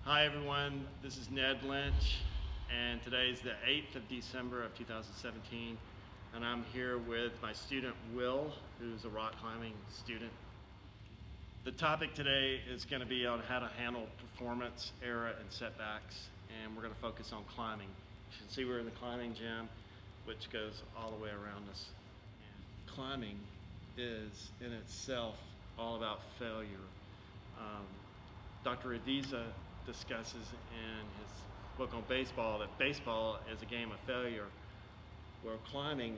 Hi everyone, this is Ned Lynch, and today is the 8th of December of 2017, and I'm here with my student Will, who's a rock climbing student. The topic today is going to be on how to handle performance, error, and setbacks, and we're going to focus on climbing. You can see we're in the climbing gym, which goes all the way around us. And climbing is in itself all about failure. Dr. Adiza discusses in his book on baseball that baseball is a game of failure, where climbing,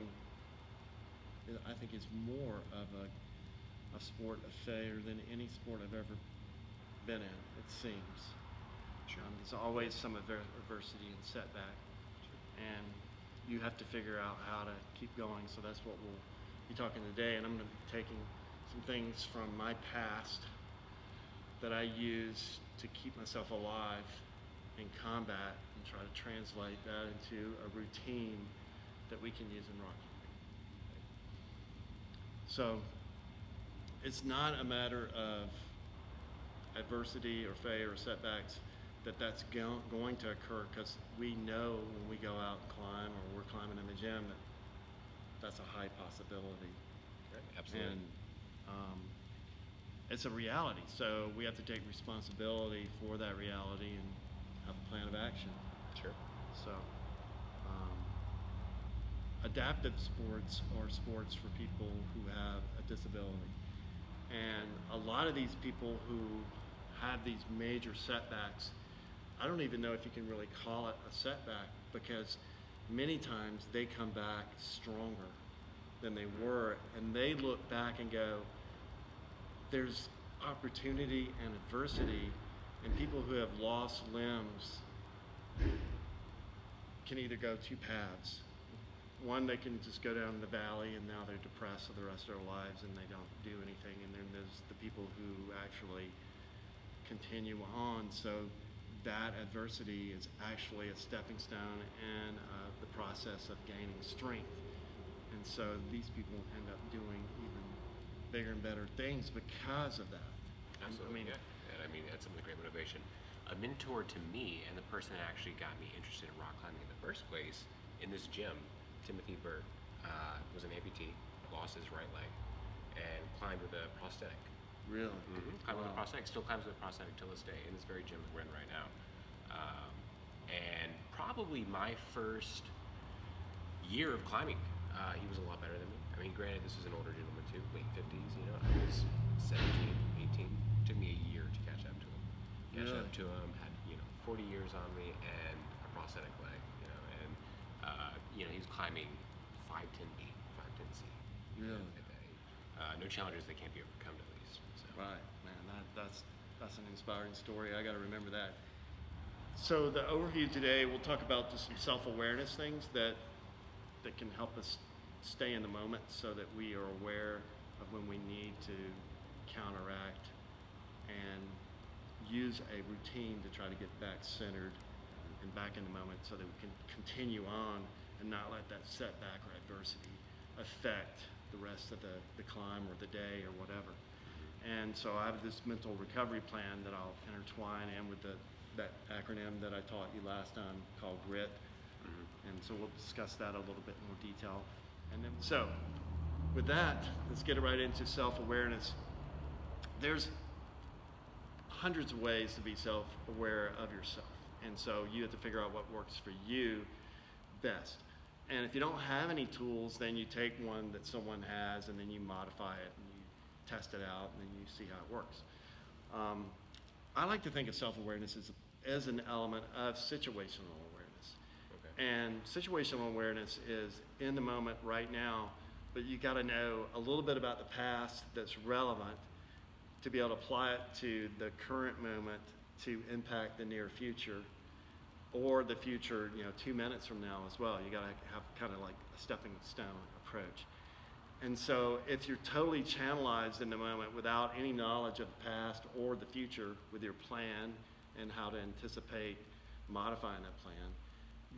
I think, is more of a sport of failure than any sport I've ever been in, it seems. Sure. There's always some adversity and setback, and you have to figure out how to keep going. So that's what we'll be talking today, and I'm going to be taking some things from my past that I use to keep myself alive in combat and try to translate that into a routine that we can use in rock climbing. So it's not a matter of adversity or failure or setbacks that's going to occur, because we know when we go out and climb or we're climbing in the gym that that's a high possibility. Right. Absolutely. And it's a reality, so we have to take responsibility for that reality and have a plan of action. Sure. So adaptive sports are sports for people who have a disability, and a lot of these people who have these major setbacks, I don't even know if you can really call it a setback, because many times they come back stronger than they were, and they look back and go, there's opportunity and adversity, and people who have lost limbs can either go two paths. One, they can just go down the valley and now they're depressed for the rest of their lives and they don't do anything, and then there's the people who actually continue on. So that adversity is actually a stepping stone and the process of gaining strength. And so these people end up doing even bigger and better things because of that. Absolutely. And I mean, that's some of the great motivation. A mentor to me, and the person that actually got me interested in rock climbing in the first place, in this gym, Timothy Burt, was an amputee, lost his right leg, and climbed with a prosthetic. Really? Mm-hmm. Climbed with a prosthetic, still climbs with a prosthetic till this day, in this very gym that we're in right now. And probably my first year of climbing, he was a lot better than me. I mean, granted, this is an older gentleman too, late 50s, you know. I was 17, 18. It took me a year to catch up to him. Had, 40 years on me and a prosthetic leg, and, he was climbing 510B, 510C. Really? A day. No challenges that can't be overcome, at least. So. Right, man, that's an inspiring story. I got to remember that. So the overview today, we'll talk about just some self-awareness things that can help us stay in the moment, so that we are aware of when we need to counteract and use a routine to try to get back centered and back in the moment, so that we can continue on and not let that setback or adversity affect the rest of the climb or the day or whatever. And so I have this mental recovery plan that I'll intertwine in with that acronym that I taught you last time called GRIT. And so we'll discuss that a little bit more detail. And then, so with that, let's get right into self-awareness. There's hundreds of ways to be self-aware of yourself. And so you have to figure out what works for you best. And if you don't have any tools, then you take one that someone has and then you modify it and you test it out and then you see how it works. I like to think of self-awareness as an element of situational awareness. Okay. And situational awareness is in the moment right now, but you got to know a little bit about the past that's relevant to be able to apply it to the current moment to impact the near future, or the future, 2 minutes from now as well. You got to have kind of like a stepping stone approach. And so if you're totally channelized in the moment without any knowledge of the past or the future with your plan and how to anticipate modifying that plan,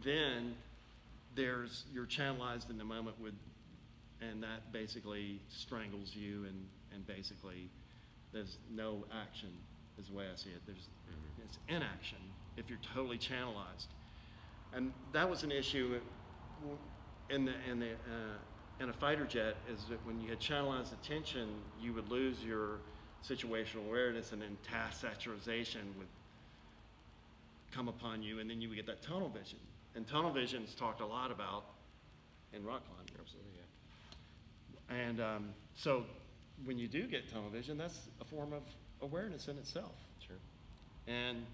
then you're channelized in the moment and that basically strangles you, and basically there's no action is the way I see it. It's inaction if you're totally channelized, and that was an issue in a fighter jet. Is that when you had channelized attention, you would lose your situational awareness, and then task saturation would come upon you, and then you would get that tunnel vision. And tunnel vision is talked a lot about in rock climbing. Absolutely, yeah. And so when you do get tunnel vision, that's a form of awareness in itself. Sure. And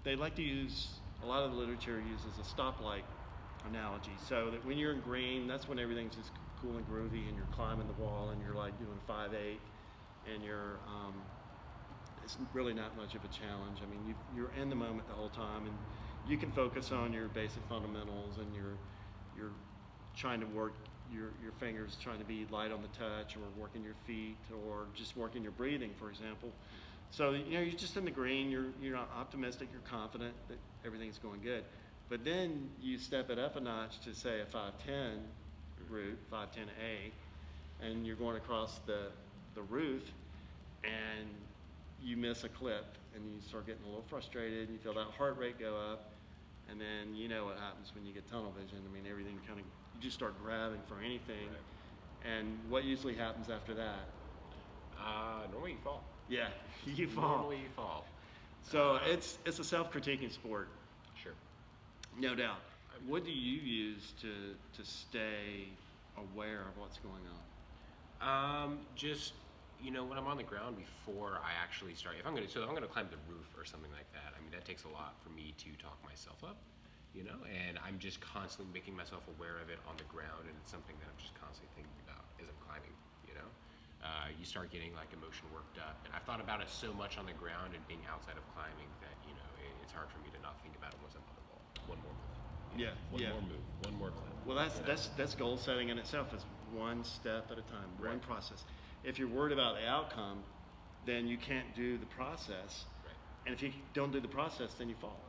they like to use, a lot of the literature uses a stoplight analogy, so that when you're in green, that's when everything's just cool and groovy, and you're climbing the wall, and you're like doing 5/8, and you're, it's really not much of a challenge. I mean, you're in the moment the whole time, and you can focus on your basic fundamentals, and you're trying to work your fingers, trying to be light on the touch, or working your feet, or just working your breathing, for example. So, you're just in the green, you're optimistic, you're confident that everything's going good. But then you step it up a notch to, say, a 510 route, 510A, and you're going across the roof, and you miss a clip, and you start getting a little frustrated, and you feel that heart rate go up, and then you know what happens when you get tunnel vision. I mean, everything kind of, you just start grabbing for anything. Right. And what usually happens after that? Normally you fall. Yeah, you fall. Normally you fall. So it's a self-critiquing sport. Sure. No doubt. What do you use to stay aware of what's going on? Just, when I'm on the ground before I actually start, if I'm gonna climb the roof or something like that, I mean, that takes a lot for me to talk myself up, and I'm just constantly making myself aware of it on the ground, and it's something that I'm just constantly thinking about as I'm climbing, you start getting like emotion worked up, and I've thought about it so much on the ground and being outside of climbing that, it's hard for me to not think about it once I'm on the wall. One more move. One more move, one more climb. Well, that's goal setting in itself, is one step at a time, one Right. process. If you're worried about the outcome, then you can't do the process. Right. And if you don't do the process, then you fall.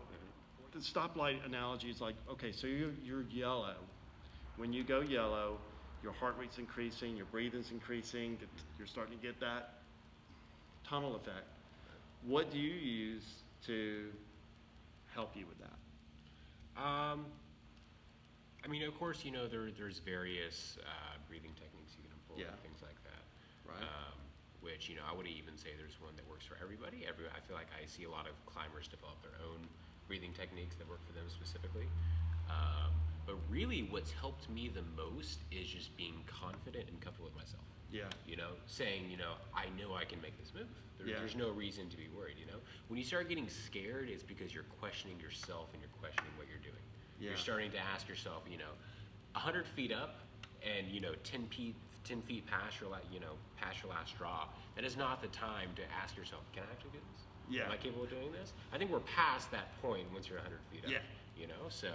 The stoplight analogy is like, okay, so you're yellow. When you go yellow, your heart rate's increasing, your breathing's increasing, you're starting to get that tunnel effect. What do you use to help you with that? I mean, of course, there's various breathing techniques you can employ, Yeah. things like that. Right. Which, I wouldn't even say there's one that works for everybody. I feel like I see a lot of climbers develop their own breathing techniques that work for them specifically. But really, what's helped me the most is just being confident and comfortable with myself. Yeah. Saying, I know I can make this move. Yeah. There's no reason to be worried, When you start getting scared, it's because you're questioning yourself and you're questioning what you're doing. Yeah. You're starting to ask yourself, 100 feet up and, 10 feet past your last draw, that is not the time to ask yourself, can I actually do this? Yeah. Am I capable of doing this? I think we're past that point once you're 100 feet up. Yeah. So,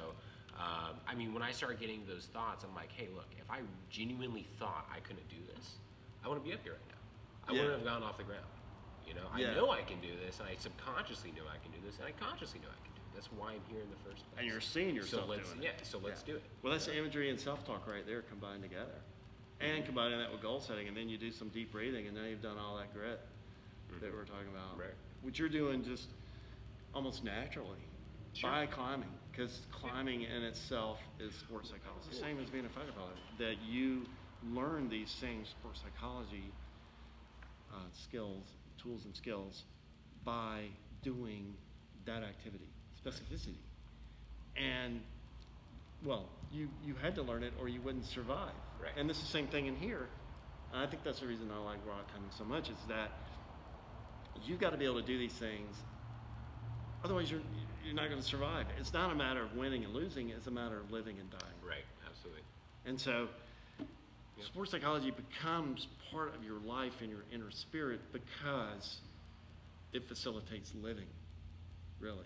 I mean, when I start getting those thoughts, I'm like, hey, look, if I genuinely thought I couldn't do this, I wouldn't be up here right now. I Yeah. wouldn't have gone off the ground. I Yeah. know I can do this, and I subconsciously know I can do this, and I consciously know I can do it. That's why I'm here in the first place. And you're seeing yourself doing it. Yeah, so let's do it. Well, that's imagery and self-talk right there combined together. And combining that with goal setting, and then you do some deep breathing, and then you've done all that grit that we're talking about. Right. Which you're doing just almost naturally by climbing, because climbing in itself is sports psychology. It's the same as being a fighter pilot, that you learn these same sports psychology skills, tools and skills by doing that activity, specificity. And, well, you had to learn it or you wouldn't survive. Right. And this is the same thing in here. And I think that's the reason I like rock climbing so much, is that you've got to be able to do these things. Otherwise, you're not going to survive. It's not a matter of winning and losing. It's a matter of living and dying. Right, absolutely. And so sports psychology becomes part of your life and your inner spirit because it facilitates living, really,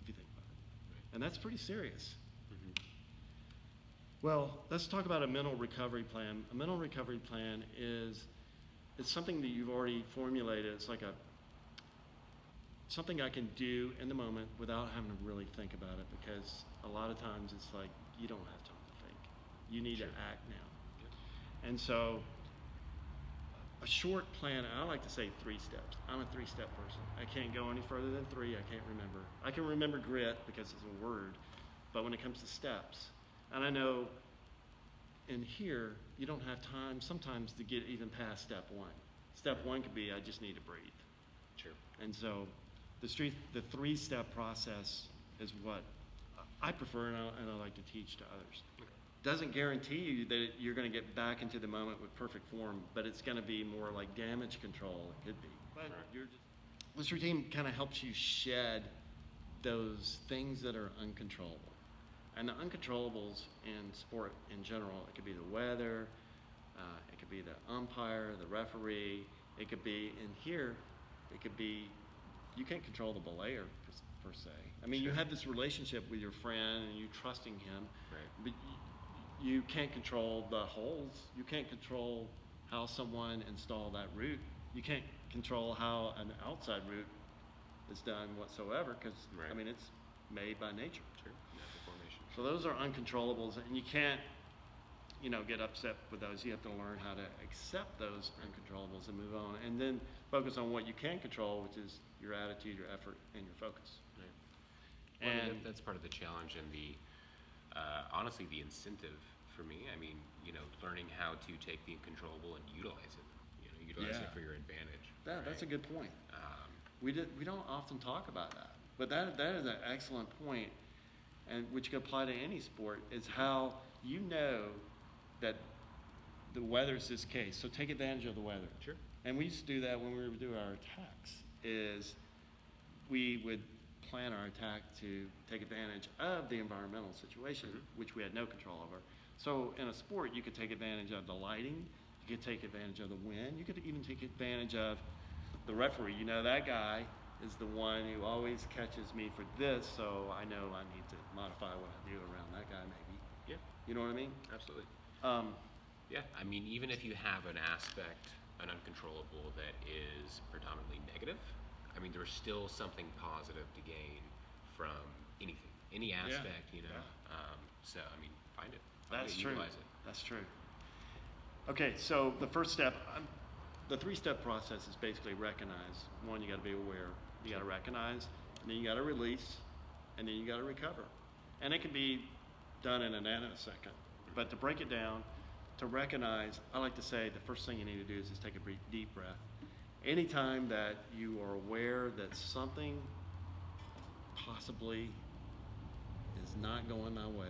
if you think about it. Right. And that's pretty serious. Mm-hmm. Well, let's talk about a mental recovery plan. A mental recovery plan it's something that you've already formulated. It's like something I can do in the moment without having to really think about it, because a lot of times it's like you don't have time to think. You need to act now. And so a short plan, I like to say 3 steps. I'm a 3-step person. I can't go any further than 3. I can't remember. I can remember grit because it's a word, but when it comes to steps, and I know in here, you don't have time sometimes to get even past step 1. Step 1 could be, I just need to breathe. Sure. And so the 3-step process is what I prefer and I like to teach to others. Okay. Doesn't guarantee you that you're going to get back into the moment with perfect form, but it's going to be more like damage control. It could be. But this routine kind of helps you shed those things that are uncontrollable. And the uncontrollables in sport in general, it could be the weather, it could be the umpire, the referee, it could be in here, it could be, you can't control the belayer per se. I mean, Sure. you have this relationship with your friend and you trusting him, Right. but you can't control the holes. You can't control how someone installed that route. You can't control how an outside route is done whatsoever because, Right. I mean, it's made by nature. Sure. Natural formation. So those are uncontrollables, and you can't, get upset with those. You have to learn how to accept those uncontrollables and move on, and then focus on what you can control, which is your attitude, your effort, and your focus. Right. Well, I mean, And that's part of the challenge and the, honestly, the incentive for me. I mean, learning how to take the uncontrollable and utilize it. Utilize Yeah. it for your advantage. that's a good point. Um, We don't often talk about that, but that is an excellent point, and which can apply to any sport. Is how you know that the weather's this case. So take advantage of the weather. Sure. And we used to do that when we would do our attacks. Is we would plan our attack to take advantage of the environmental situation, which we had no control over. So in a sport, you could take advantage of the lighting, you could take advantage of the wind, you could even take advantage of the referee. That guy is the one who always catches me for this, so I know I need to modify what I do around that guy maybe. yeah. You know what I mean? Absolutely. Um, Yeah. I mean, even if you have an aspect, an uncontrollable that is predominantly negative, I mean, there's still something positive to gain from anything, any aspect, Yeah. So, I mean, find it. That's true. Utilize it. That's true. Okay, so the first step, the 3-step process is basically recognize. One, you got to be aware. You got to recognize, and then you got to release, and then you got to recover. And it can be done in a nanosecond. But to break it down, to recognize, I like to say the first thing you need to do is just take a deep breath. Anytime that you are aware that something possibly is not going my way,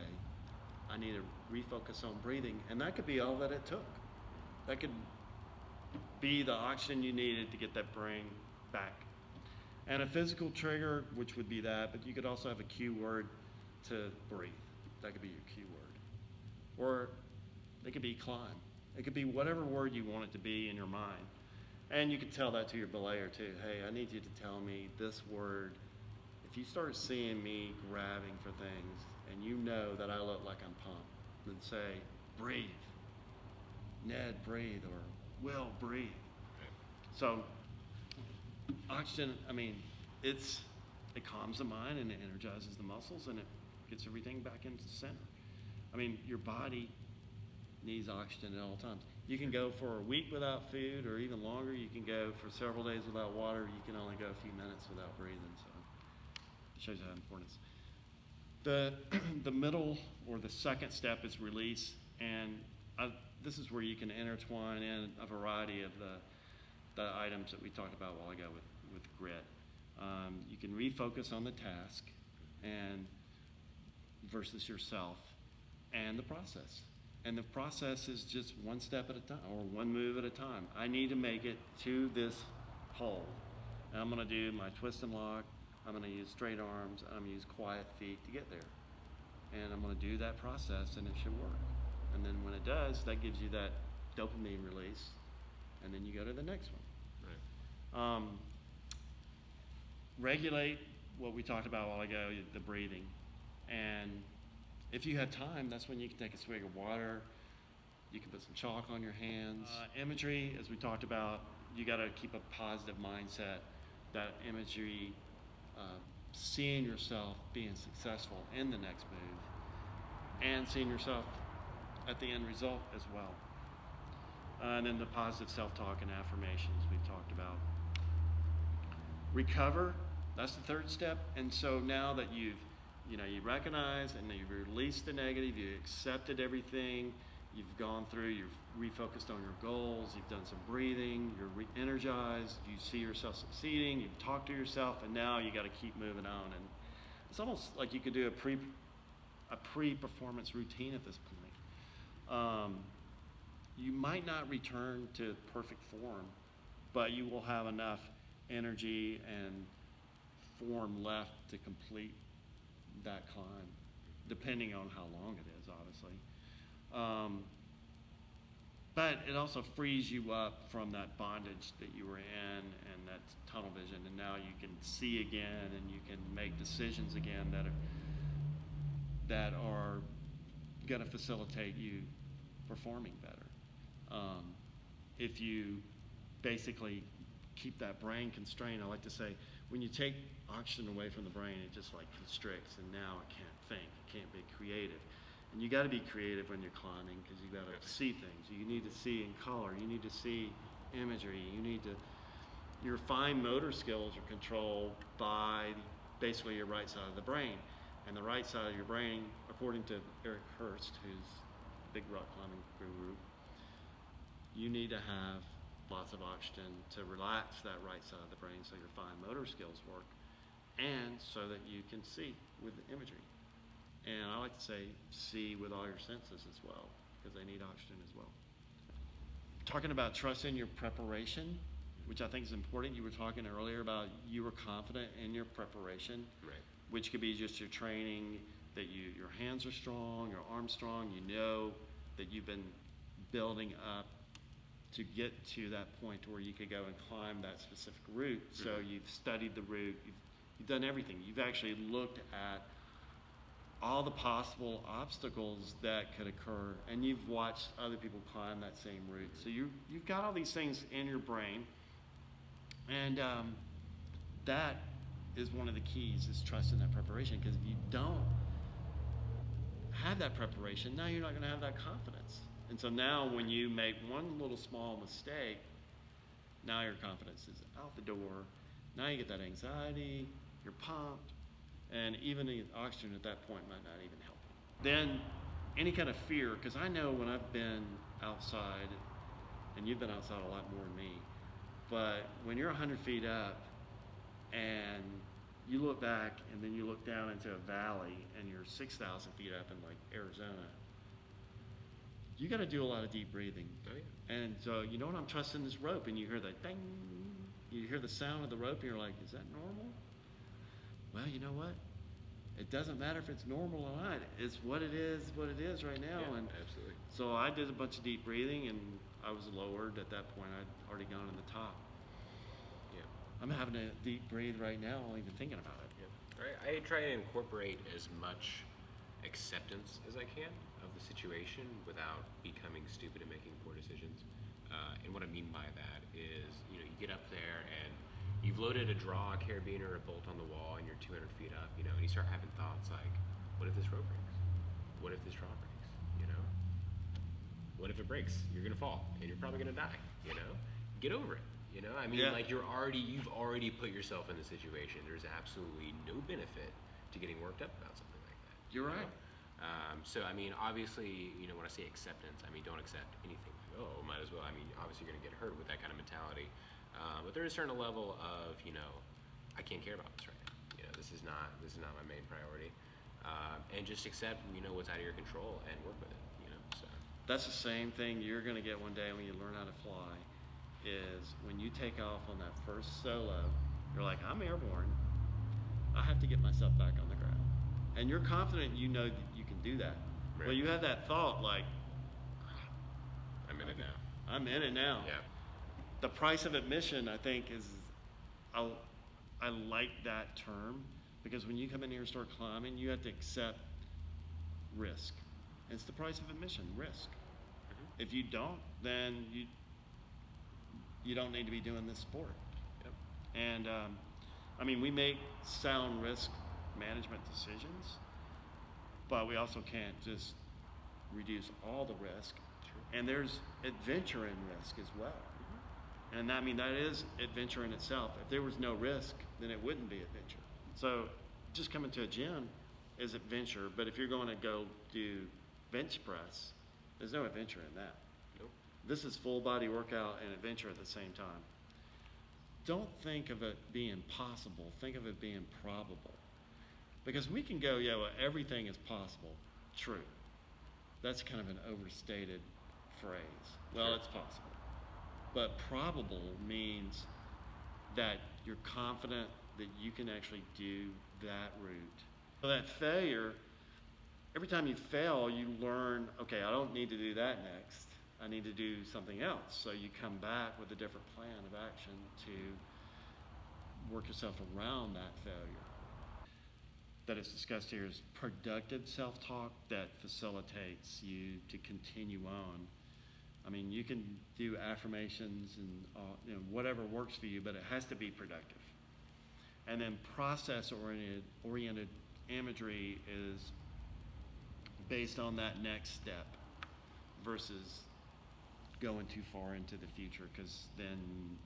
I need to refocus on breathing, and that could be all that it took. That could be the oxygen you needed to get that brain back. And a physical trigger, which would be that, but you could also have a cue word to breathe. That could be your cue word. Or it could be climb. It could be whatever word you want it to be in your mind. And you could tell that to your belayer too. Hey, I need you to tell me this word. If you start seeing me grabbing for things and you know that I look like I'm pumped, then say, breathe. Ned, breathe, or Will, breathe. So oxygen, I mean, it calms the mind and it energizes the muscles and it gets everything back into center. I mean, your body needs oxygen at all times. You can go for a week without food or even longer. You can go for several days without water. You can only go a few minutes without breathing. So it shows you how important it is. The middle or the second step is release. And this is where you can intertwine in a variety of the items that we talked about a while ago with grit. You can refocus on the task and versus yourself and the process. And the process is just one step at a time or one move at a time. I need to make it to this hole. And I'm going to do my twist and lock. I'm going to use straight arms. I'm going to use quiet feet to get there. And I'm going to do that process and it should work. And then when it does, that gives you that dopamine release. And then you go to the next one. Right. Regulate what we talked about a while ago, the breathing. And if you have time, that's when you can take a swig of water. You can put some chalk on your hands. Imagery, as we talked about, you got to keep a positive mindset. That imagery, seeing yourself being successful in the next move, and seeing yourself at the end result as well. And then the positive self-talk and affirmations we've talked about. Recover, that's the third step. And so now that you recognize and you've released the negative, you accepted everything, you've gone through, you've refocused on your goals, you've done some breathing, you're re-energized, you see yourself succeeding, you've talked to yourself, and now you got to keep moving on. And it's almost like you could do a pre-performance routine at this point. You might not return to perfect form, but you will have enough energy and form left to complete that climb, depending on how long it is, obviously. But it also frees you up from that bondage that you were in and that tunnel vision, and now you can see again and you can make decisions again that are going to facilitate you performing better. If you basically keep that brain constrained, I like to say, when you take oxygen away from the brain, it just like constricts, and now it can't think, it can't be creative. And you got to be creative when you're climbing, because you got to see things. You need to see in color. You need to see imagery. Your fine motor skills are controlled by basically your right side of the brain. And the right side of your brain, according to Eric Hurst, who's a big rock climbing guru, you need to have lots of oxygen to relax that right side of the brain so your fine motor skills work, and so that you can see with the imagery. And I like to say, see with all your senses as well, because they need oxygen as well. Talking about trusting your preparation, which I think is important. You were talking earlier about you were confident in your preparation, Right. which could be just your training, that your hands are strong, your arms strong, you know that you've been building up to get to that point where you could go and climb that specific route. So you've studied the route, you've done everything. You've actually looked at all the possible obstacles that could occur, and you've watched other people climb that same route. So you've got all these things in your brain, and that is one of the keys, is trusting that preparation, because if you don't have that preparation, now you're not going to have that confidence. And so now when you make one little small mistake, now your confidence is out the door. Now you get that anxiety, you're pumped, and even the oxygen at that point might not even help you. Then any kind of fear, because I know when I've been outside, and you've been outside a lot more than me, but when you're 100 feet up and you look back and then you look down into a valley and you're 6,000 feet up in like Arizona, you got to do a lot of deep breathing. Oh, yeah. And so, you know what, I'm trusting this rope, and you hear that ding, you hear the sound of the rope, and you're like, is that normal? Well, you know what? It doesn't matter if it's normal or not. It's what it is right now. Yeah, and absolutely. so I did a bunch of deep breathing, and I was lowered at that point. I'd already gone to the top. Yeah. I'm having a deep breathe right now, only even thinking about it. Right. I try to incorporate as much acceptance as I can of the situation without becoming stupid and making poor decisions. And what I mean by that is, you get up there and you've loaded a draw, a carabiner, a bolt on the wall, and you're 200 feet up, and you start having thoughts like, what if this rope breaks? What if this draw breaks? What if it breaks? You're gonna fall, and you're probably gonna die. Get over it. I mean, Yeah. like you've already put yourself in the situation. There's absolutely no benefit to getting worked up about something like that. You're right. So I mean, obviously, when I say acceptance, I mean don't accept anything. Like, oh, might as well. I mean, obviously you're gonna get hurt with that kind of mentality. But there is a certain level of, I can't care about this right now. This is not my main priority. And just accept, what's out of your control and work with it. So. That's the same thing you're going to get one day when you learn how to fly, is when you take off on that first solo, you're like, I'm airborne. I have to get myself back on the ground. And you're confident that you can do that. Right. Well, you have that thought like, I'm in it now. I'm in it now. Yeah. The price of admission, I think, is, I like that term, because when you come in here and start climbing, you have to accept risk. It's the price of admission, risk. Mm-hmm. If you don't, then you don't need to be doing this sport. Yep. And I mean, we make sound risk management decisions, but we also can't just reduce all the risk. Sure. And there's adventure in risk as well. And I mean, that is adventure in itself. If there was no risk, then it wouldn't be adventure. So just coming to a gym is adventure, but if you're going to go do bench press, there's no adventure in that. Nope. This is full body workout and adventure at the same time. Don't think of it being possible, think of it being probable. Because we can go, yeah, well, everything is possible. True. That's kind of an overstated phrase. Well, Sure. it's possible. But probable means that you're confident that you can actually do that route. So that failure, every time you fail, you learn, okay, I don't need to do that next. I need to do something else. So you come back with a different plan of action to work yourself around that failure. That is discussed here is productive self-talk that facilitates you to continue on. I mean, you can do affirmations and whatever works for you, but it has to be productive. And then process-oriented imagery is based on that next step versus going too far into the future, because then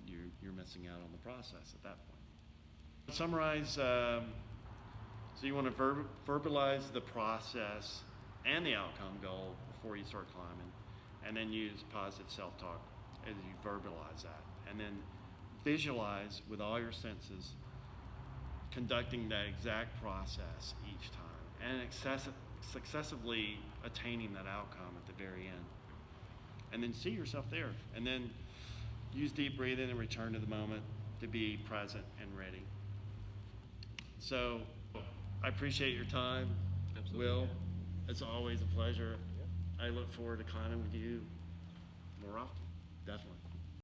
you're missing out on the process at that point. Summarize. So you want to verbalize the process and the outcome goal before you start climbing, and then use positive self-talk as you verbalize that, and then visualize with all your senses conducting that exact process each time and successively attaining that outcome at the very end. And then see yourself there, and then use deep breathing and return to the moment to be present and ready. So I appreciate your time, Absolutely, Will. yeah. It's always a pleasure. I look forward to climbing with you more often, definitely.